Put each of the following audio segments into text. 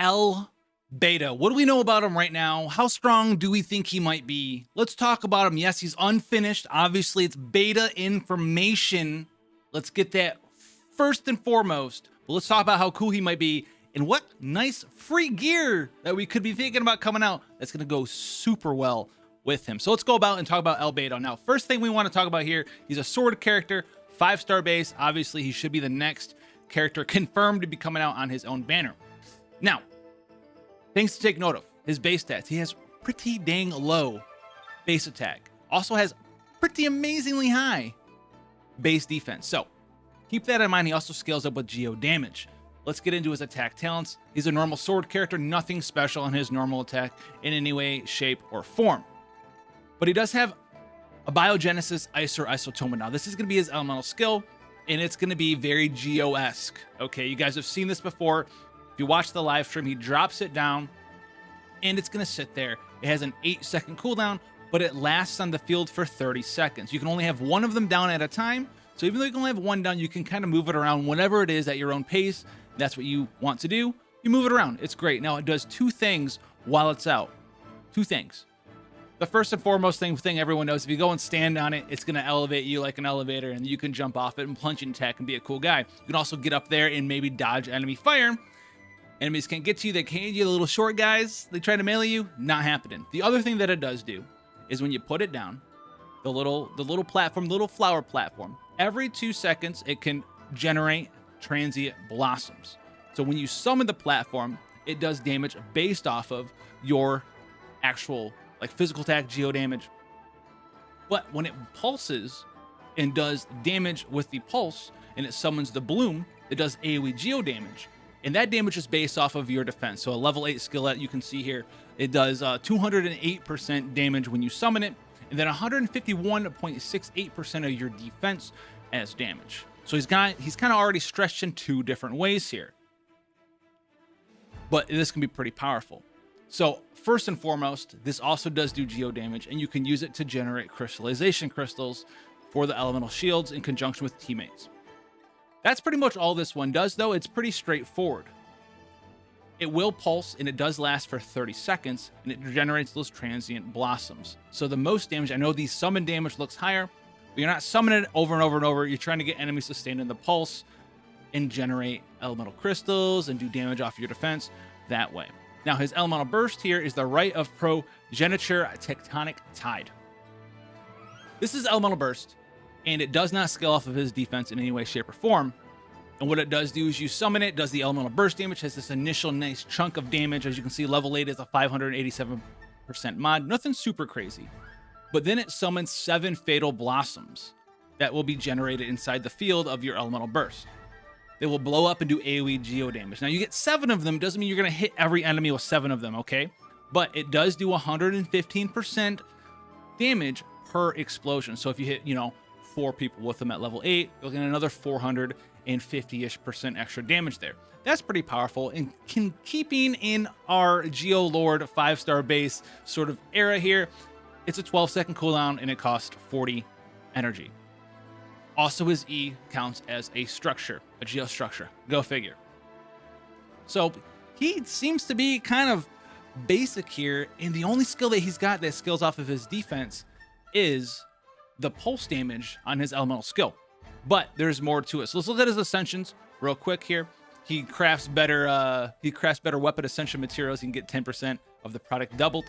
Albedo. What do we know about him right now? How strong do we think he might be? Let's talk about him. Yes, he's unfinished. Obviously, it's beta information. Let's get that first and foremost. But let's talk about how cool he might be and what nice free gear that we could be thinking about coming out that's going to go super well with him. So let's go about and talk about Albedo. Now, first thing we want to talk about here, he's a sword character, 5-star base. Obviously, he should be the next character confirmed to be coming out on his own banner. Now, things to take note of, his base stats. He has pretty dang low base attack. Also has pretty amazingly high base defense. So keep that in mind. He also scales up with geo damage. Let's get into his attack talents. He's a normal sword character, nothing special in his normal attack in any way, shape, or form. But he does have a Biogenesis Ice or Isotoma. Now, this is going to be his elemental skill, and it's going to be very Geo-esque. Okay, you guys have seen this before. If you watch the live stream, he drops it down, and it's going to sit there. It has an 8-second cooldown, but it lasts on the field for 30 seconds. You can only have one of them down at a time. So even though you can only have one down, you can kind of move it around whenever it is at your own pace. That's what you want to do. You move it around. It's great. Now, it does two things while it's out. Two things. The first and foremost thing everyone knows, if you go and stand on it, it's going to elevate you like an elevator, and you can jump off it and plunge and attack and be a cool guy. You can also get up there and maybe dodge enemy fire. Enemies can't get to you. They can't hit you. The little short guys, they try to melee you. Not happening. The other thing that it does do is when you put it down, the little platform, little flower platform, every 2 seconds, it can generate transient blossoms. So when you summon the platform, it does damage based off of your actual like physical attack, geo damage. But when it pulses and does damage with the pulse and it summons the bloom, it does AoE geo damage. And that damage is based off of your defense. So a level 8 skillet, you can see here, it does 208% damage when you summon it, and then 151.68% of your defense as damage. So he's kind of already stretched in two different ways here. But this can be pretty powerful. So first and foremost, this also does do geo damage, and you can use it to generate crystallization crystals for the elemental shields in conjunction with teammates. That's pretty much all this one does, though. It's pretty straightforward. It will pulse, and it does last for 30 seconds, and it generates those transient blossoms. So the most damage, I know the summon damage looks higher, but you're not summoning it over and over and over. You're trying to get enemies to stand in the pulse and generate elemental crystals and do damage off your defense that way. Now, his elemental burst here is the Rite of Progeniture Tectonic Tide. This is elemental burst, and it does not scale off of his defense in any way, shape, or form. And what it does do is you summon it, does the elemental burst damage, has this initial nice chunk of damage. As you can see, level 8 is a 587% mod. Nothing super crazy. But then it summons 7 fatal blossoms that will be generated inside the field of your elemental burst. They will blow up and do AoE geo damage. Now, you get 7 of them. Doesn't mean you're going to hit every enemy with 7 of them, okay? But it does do 115% damage per explosion. So if you hit, 4 people with them at level 8, you'll get another 450-ish% extra damage there. That's pretty powerful, and keeping in our Geo Lord 5-star base sort of era here, it's a 12-second cooldown, and it costs 40 energy. Also, his E counts as a structure, a geo structure. Go figure. So he seems to be kind of basic here, and the only skill that he's got that scales off of his defense is the pulse damage on his elemental skill. But there's more to it. So let's look at his ascensions real quick here. He crafts better weapon ascension materials. He can get 10% of the product doubled.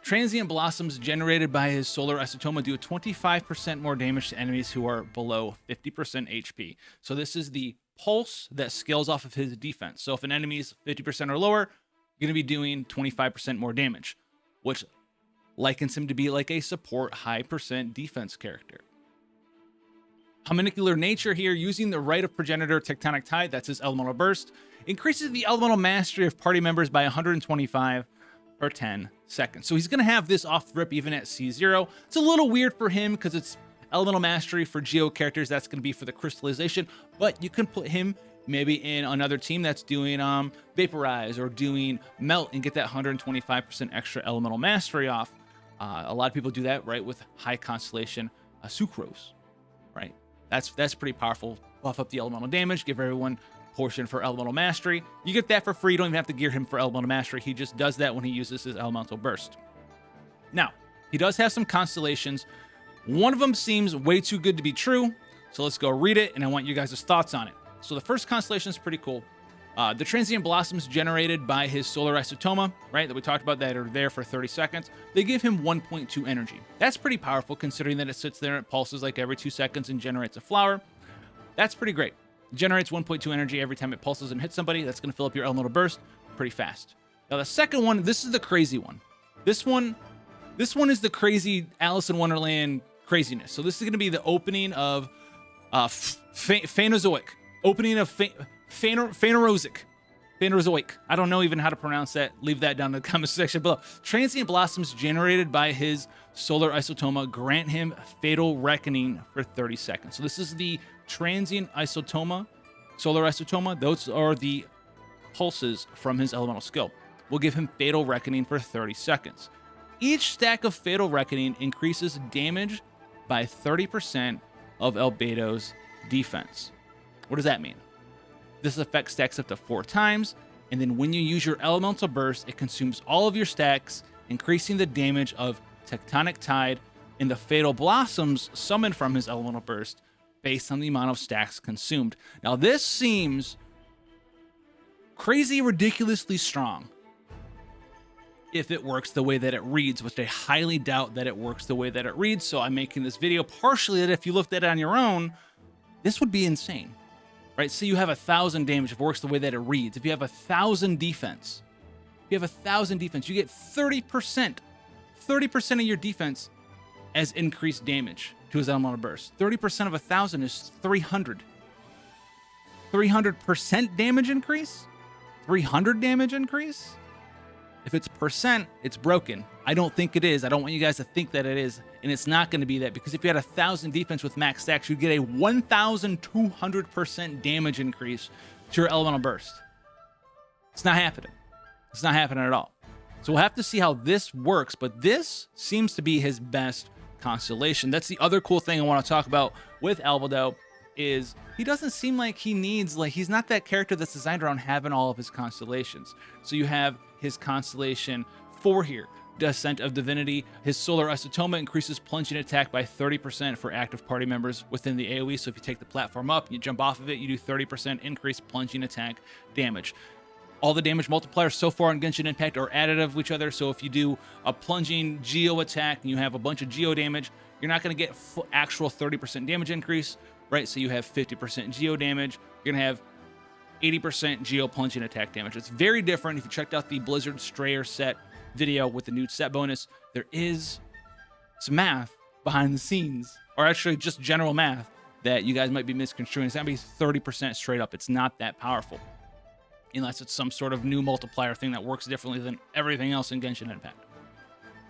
Transient blossoms generated by his solar isotoma do 25% more damage to enemies who are below 50% HP. So this is the pulse that scales off of his defense. So if an enemy is 50% or lower, you're going to be doing 25% more damage, which likens him to be like a support high percent defense character. Hominicular nature here, using the Rite of Progenitor Tectonic Tide, that's his elemental burst, increases the elemental mastery of party members by 125 for 10 seconds. So he's going to have this off rip even at C0. It's a little weird for him because it's elemental mastery for geo characters. That's going to be for the crystallization, but you can put him maybe in another team that's doing vaporize or doing melt and get that 125% extra elemental mastery off. A lot of people do that, right, with high constellation sucrose, right? That's pretty powerful. Buff up the elemental damage, give everyone portion for Elemental Mastery. You get that for free. You don't even have to gear him for Elemental Mastery. He just does that when he uses his Elemental Burst. Now, he does have some constellations. One of them seems way too good to be true, so let's go read it, and I want you guys' thoughts on it. So the first constellation is pretty cool. The transient blossoms generated by his solar isotoma, right, that we talked about, that are there for 30 seconds, they give him 1.2 energy. That's pretty powerful considering that it sits there and it pulses like every 2 seconds and generates a flower. That's pretty great. It generates 1.2 energy every time it pulses and hits somebody. That's going to fill up your Elemental Burst pretty fast. Now the second one, this is the crazy one. This one is the crazy Alice in Wonderland craziness. So this is going to be the opening of Phanerozoic. Opening of Phanerozoic. I don't know even how to pronounce that. Leave that down in the comment section below. Transient blossoms generated by his solar isotoma grant him Fatal Reckoning for 30 seconds. So this is the transient isotoma, solar isotoma. Those are the pulses from his elemental skill. We'll give him Fatal Reckoning for 30 seconds. Each stack of Fatal Reckoning increases damage by 30% of Albedo's defense. What does that mean? This effect stacks up to 4 times, and then when you use your Elemental Burst, it consumes all of your stacks, increasing the damage of Tectonic Tide and the Fatal Blossoms summoned from his Elemental Burst based on the amount of stacks consumed. Now, this seems crazy, ridiculously strong if it works the way that it reads, which I highly doubt that it works the way that it reads, so I'm making this video partially that if you looked at it on your own, this would be insane. Right, so you have 1,000 damage if it works the way that it reads. If you have 1,000 defense, you get 30% of your defense as increased damage to his Elemental Burst. 30% of 1,000 is 300. 300% damage increase? 300 damage increase? If it's percent, it's broken. I don't think it is. I don't want you guys to think that it is, and it's not going to be that, because if you had 1,000 defense with max stacks, you'd get a 1,200% damage increase to your Elemental Burst. It's not happening. It's not happening at all. So we'll have to see how this works, but this seems to be his best constellation. That's the other cool thing I want to talk about with Albedo, is he doesn't seem like he needs, like, he's not that character that's designed around having all of his constellations. So you have his constellation 4 here, Descent of Divinity. His solar isotoma increases plunging attack by 30% for active party members within the AoE. So if you take the platform up and you jump off of it, you do 30% increased plunging attack damage. All the damage multipliers so far in Genshin Impact are additive of each other. So if you do a plunging Geo attack and you have a bunch of Geo damage, you're not going to get actual 30% damage increase, right? So you have 50% Geo damage. You're going to have 80% Geo plunging attack damage. It's very different. If you checked out the Blizzard Strayer set video with the new set bonus, there is some math behind the scenes, or actually just general math that you guys might be misconstruing. It's going to be 30% straight up. It's not that powerful unless it's some sort of new multiplier thing that works differently than everything else in Genshin Impact.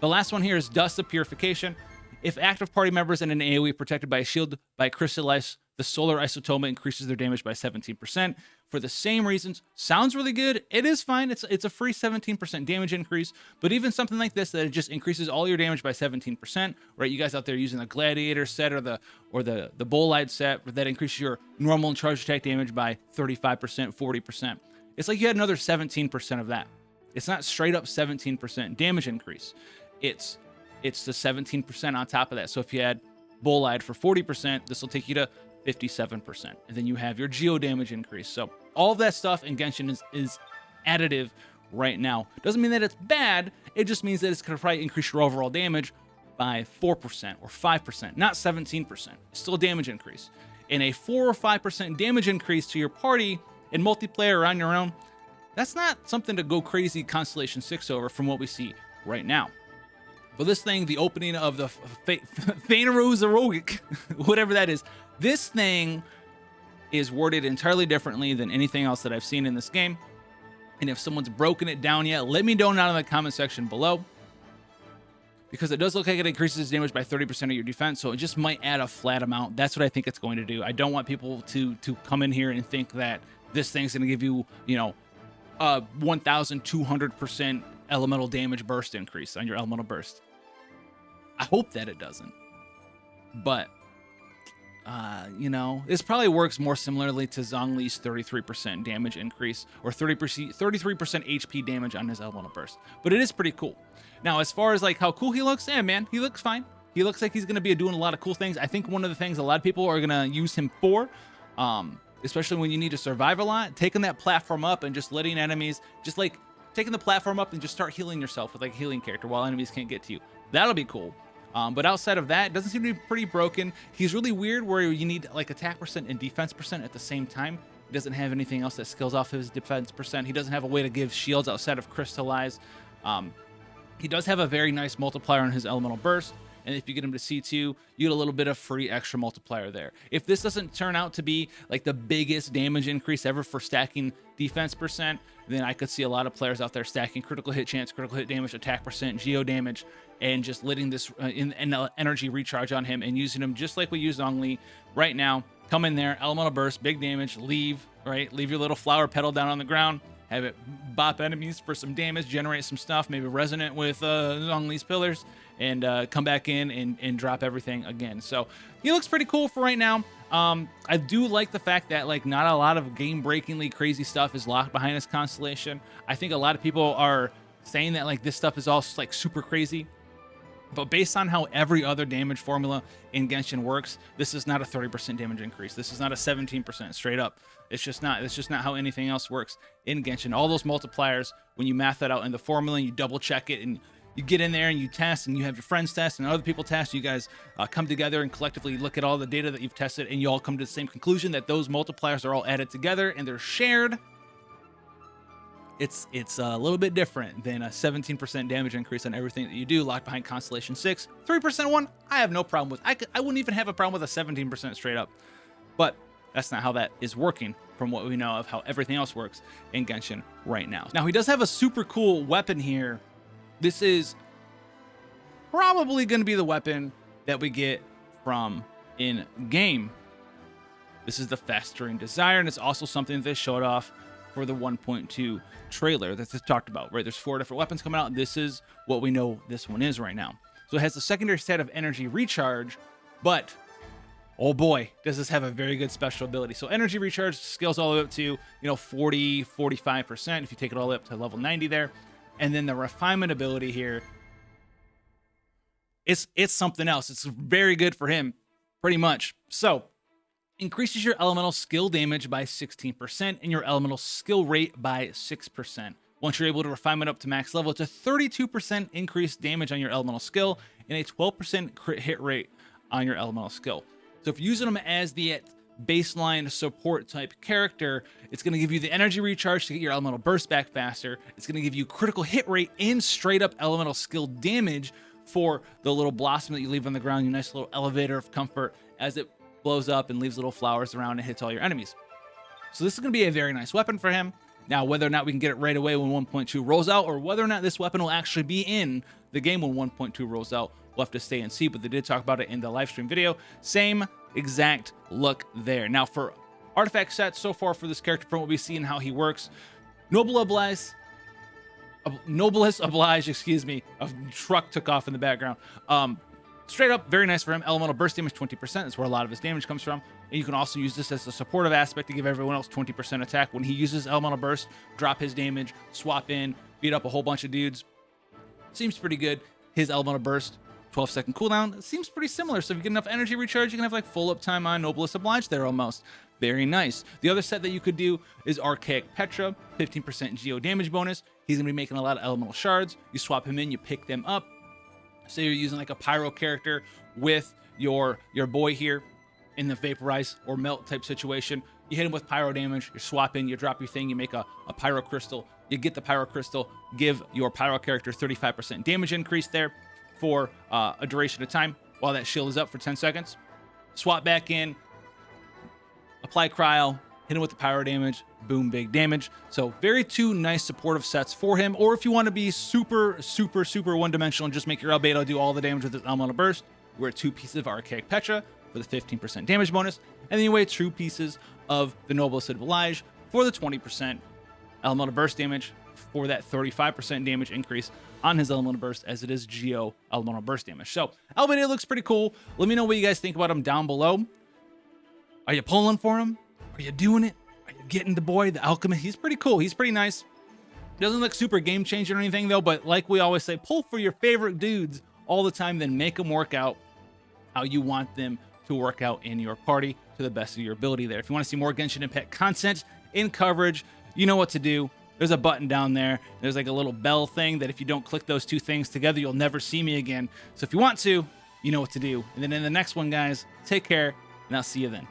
The last one here is Dust of Purification. If active party members in an AoE protected by a shield by Crystallize, the solar isotoma increases their damage by 17%. For the same reasons, sounds really good. It is fine. It's a free 17% damage increase, but even something like this, that it just increases all your damage by 17%, right? You guys out there using the Gladiator set or the Bolide set, that increases your normal and charge attack damage by 35%, 40%. It's like you had another 17% of that. It's not straight up 17% damage increase. It's the 17% on top of that. So if you had Bolide for 40%, this will take you to 57%. And then you have your Geo damage increase. So all of that stuff in Genshin is additive right now. Doesn't mean that it's bad. It just means that it's going to probably increase your overall damage by 4% or 5%, not 17%. It's still a damage increase. And a 4 or 5% damage increase to your party in multiplayer or on your own, that's not something to go crazy Constellation 6 over from what we see right now. For this thing, the opening of the Phanerozoic, whatever that is, this thing is worded entirely differently than anything else that I've seen in this game. And if someone's broken it down yet, let me know down in the comment section below, because it does look like it increases damage by 30% of your defense, so it just might add a flat amount. That's what I think it's going to do. I don't want people to come in here and think that this thing's going to give you, you know, a 1,200% elemental damage burst increase on your elemental burst. I hope that it doesn't, but You know, this probably works more similarly to Zhongli's 33% damage increase, or 33% HP damage on his Elemental Burst. But it is pretty cool. Now, as far as like how cool he looks, yeah, man, he looks fine. He looks like he's going to be doing a lot of cool things. I think one of the things a lot of people are going to use him for, especially when you need to survive a lot, taking that platform up and just letting enemies, just like taking the platform up and just start healing yourself with like a healing character while enemies can't get to you. That'll be cool. But outside of that, it doesn't seem to be pretty broken. He's really weird where you need like attack percent and defense percent at the same time. He doesn't have anything else that scales off his defense percent. He doesn't have a way to give shields outside of Crystallize. He does have a very nice multiplier on his Elemental Burst. And if you get him to C2, you get a little bit of free extra multiplier there. If this doesn't turn out to be like the biggest damage increase ever for stacking defense percent, then I could see a lot of players out there stacking critical hit chance, critical hit damage, attack percent, geo damage, and just letting this energy recharge on him and using him just like we use Zhongli right now. Come in there, Elemental Burst, big damage, leave, right? Leave your little flower petal down on the ground, have it bop enemies for some damage, generate some stuff, maybe resonant with Zhongli's pillars, and come back in and drop everything again. So he looks pretty cool for right now. I do like the fact that like not a lot of game-breakingly crazy stuff is locked behind this constellation. I think a lot of people are saying that like this stuff is all like super crazy. But based on how every other damage formula in Genshin works, this is not a 30% damage increase. This is not a 17% straight up. It's just not how anything else works in Genshin. All those multipliers, when you math that out in the formula and you double check it and you get in there and you test and you have your friends test and other people test, you guys come together and collectively look at all the data that you've tested and you all come to the same conclusion that those multipliers are all added together and they're shared. It's a little bit different than a 17% damage increase on everything that you do locked behind Constellation 6. 3% one, I have no problem with. I wouldn't even have a problem with a 17% straight up. But that's not how that is working from what we know of how everything else works in Genshin right now. Now, he does have a super cool weapon here. This is probably going to be the weapon that we get from in-game. This is the Festering Desire, and it's also something that they showed off for the 1.2 trailer that they talked about, right? There's 4 different weapons coming out, and this is what we know this one is right now. So it has the secondary stat of energy recharge, but oh boy, does this have a very good special ability. So energy recharge scales all the way up to, 40, 45% if you take it all the way up to level 90 there. And then the refinement ability here, it's something else. It's very good for him, pretty much. So increases your elemental skill damage by 16% and your elemental skill rate by 6%. Once you're able to refinement up to max level, it's a 32% increased damage on your elemental skill and a 12% crit hit rate on your elemental skill. So if you're using them as the baseline support type character, it's going to give you the energy recharge to get your elemental burst back faster. It's going to give you critical hit rate and straight up elemental skill damage for the little blossom that you leave on the ground, your nice little elevator of comfort as it blows up and leaves little flowers around and hits all your enemies. So this is going to be a very nice weapon for him. Now, whether or not we can get it right away when 1.2 rolls out, or whether or not this weapon will actually be in the game when 1.2 rolls out, we'll have to stay and see, but they did talk about it in the live stream video. Same exact look there. Now, for artifact sets so far for this character, from what we see and how he works, Noblesse Oblige, excuse me, a truck took off in the background. Straight up, very nice for him. Elemental burst damage, 20%. That's where a lot of his damage comes from. And you can also use this as a supportive aspect to give everyone else 20% attack. When he uses elemental burst, drop his damage, swap in, beat up a whole bunch of dudes. Seems pretty good. His elemental burst, 12-second cooldown. It seems pretty similar. So if you get enough energy recharge, you can have like full uptime on Noblesse Oblige there almost. Very nice. The other set that you could do is Archaic Petra, 15% geo damage bonus. He's going to be making a lot of elemental shards. You swap him in, you pick them up. Say you're using like a pyro character with your boy here in the vaporize or melt type situation. You hit him with pyro damage, you swap in, you drop your thing, you make a pyro crystal, you get the pyro crystal, give your pyro character 35% damage increase there for a duration of time while that shield is up for 10 seconds. Swap back in, apply cryo, hit him with the pyro damage, boom, big damage. So very two nice supportive sets for him. Or if you want to be super one-dimensional and just make your Albedo do all the damage with his elemental burst, wear 2 pieces of Archaic Petra for the 15% damage bonus, and then you weigh 2 pieces of the Noblesse Oblige for the 20% elemental burst damage for that 35% damage increase on his elemental burst, as it is Geo Elemental Burst damage. So Albedo looks pretty cool. Let me know what you guys think about him down below. Are you pulling for him? Are you doing it? Are you getting the boy, the alchemist? He's pretty cool. He's pretty nice. Doesn't look super game changing or anything though, but like we always say, pull for your favorite dudes all the time, then make them work out how you want them to work out in your party to the best of your ability there. If you want to see more Genshin Impact content in coverage, you know what to do. There's a button down there. There's like a little bell thing that if you don't click those two things together, you'll never see me again. So if you want to, you know what to do. And then in the next one, guys, take care, and I'll see you then.